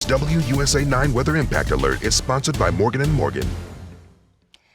WUSA 9 Weather Impact Alert is sponsored by Morgan & Morgan.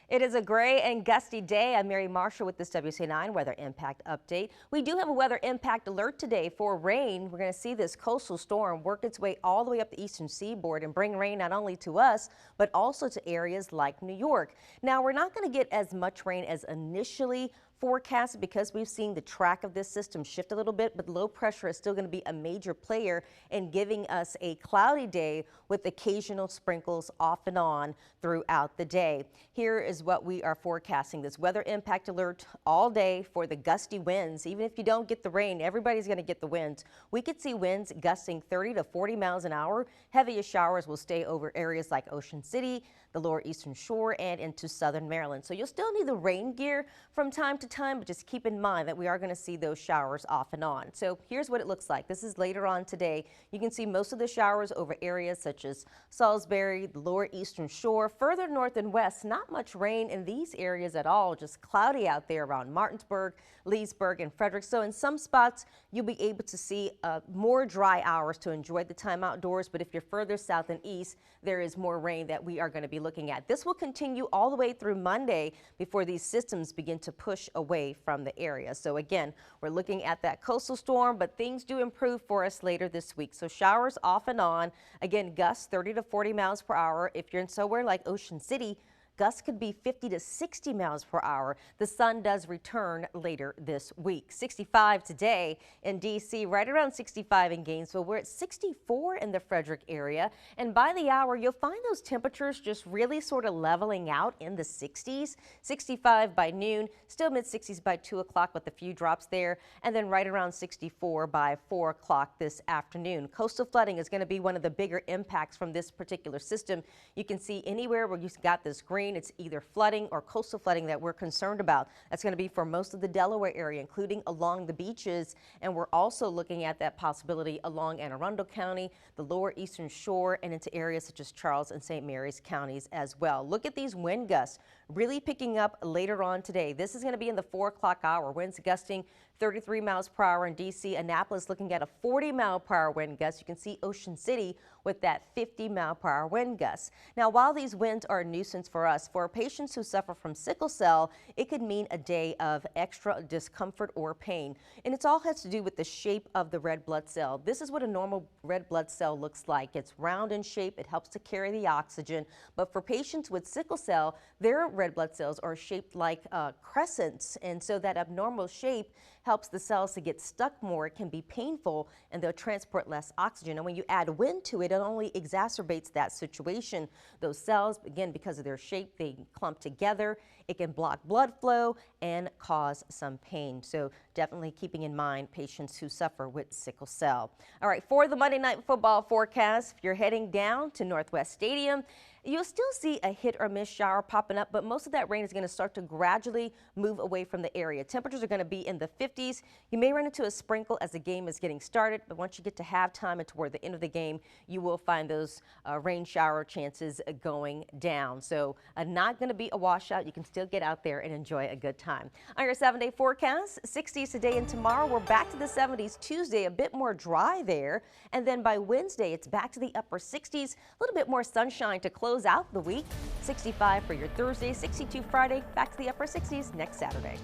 It is a gray and gusty day. I'm Mary Marshall with this WUSA 9 Weather Impact Update. We do have a weather impact alert today for rain. We're going to see this coastal storm work its way all the way up the eastern seaboard and bring rain not only to us, but also to areas like New York. Now, we're not going to get as much rain as initially forecast because we've seen the track of this system shift a little bit, but low pressure is still going to be a major player in giving us a cloudy day with occasional sprinkles off and on throughout the day. Here is what we are forecasting. This weather impact alert all day for the gusty winds. Even if you don't get the rain, everybody's going to get the winds. We could see winds gusting 30 to 40 miles an hour. Heaviest showers will stay over areas like Ocean City, the lower eastern shore, and into southern Maryland. So you'll still need the rain gear from time to time, but just keep in mind that we are going to see those showers off and on. So here's what it looks like. This is later on today. You can see most of the showers over areas such as Salisbury, the lower eastern shore. Further north and west, not much rain in these areas at all, just cloudy out there around Martinsburg, Leesburg, and Frederick. So in some spots, you'll be able to see more dry hours to enjoy the time outdoors. But if you're further south and east, there is more rain that we are going to be looking at. This will continue all the way through Monday before these systems begin to push away from the area. So again, we're looking at that coastal storm, but things do improve for us later this week. So showers off and on. Again, gusts 30 to 40 miles per hour. If you're in somewhere like Ocean City, gusts could be 50 to 60 miles per hour. The sun does return later this week. 65 today in D.C., right around 65 in Gainesville. We're at 64 in the Frederick area. And by the hour, you'll find those temperatures just really sort of leveling out in the 60s. 65 by noon, still mid-60s by 2 o'clock with a few drops there. And then right around 64 by 4 o'clock this afternoon. Coastal flooding is going to be one of the bigger impacts from this particular system. You can see anywhere where you've got this green, it's either flooding or coastal flooding that we're concerned about. That's going to be for most of the Delaware area, including along the beaches. And we're also looking at that possibility along Anne Arundel County, the lower eastern shore, and into areas such as Charles and St. Mary's counties as well. Look at these wind gusts really picking up later on today. This is going to be in the 4 o'clock hour. Winds gusting 33 miles per hour in D.C. Annapolis looking at a 40 mile per hour wind gust. You can see Ocean City with that 50 mile per hour wind gust. Now, while these winds are a nuisance for us, for patients who suffer from sickle cell, it could mean a day of extra discomfort or pain. And it all has to do with the shape of the red blood cell. This is what a normal red blood cell looks like. It's round in shape. It helps to carry the oxygen. But for patients with sickle cell, their red blood cells are shaped like crescents. And so that abnormal shape helps the cells to get stuck more. It can be painful, and they'll transport less oxygen. And when you add wind to it, it only exacerbates that situation. Those cells, again, because of their shape, they clump together. It can block blood flow and cause some pain. So definitely keeping in mind patients who suffer with sickle cell. All right, for the Monday Night Football forecast, if you're heading down to Northwest Stadium, you'll still see a hit or miss shower popping up, but most of that rain is going to start to gradually move away from the area. Temperatures are going to be in the 50s. You may run into a sprinkle as the game is getting started, but once you get to halftime and toward the end of the game, you will find those rain shower chances going down. So not going to be a washout. You can still get out there and enjoy a good time. On your 7-day forecast, 60s today and tomorrow. We're back to the 70s Tuesday, a bit more dry there. And then by Wednesday, it's back to the upper 60s, a little bit more sunshine to close out the week. 65 for your Thursday, 62 Friday, back to the upper 60s next Saturday.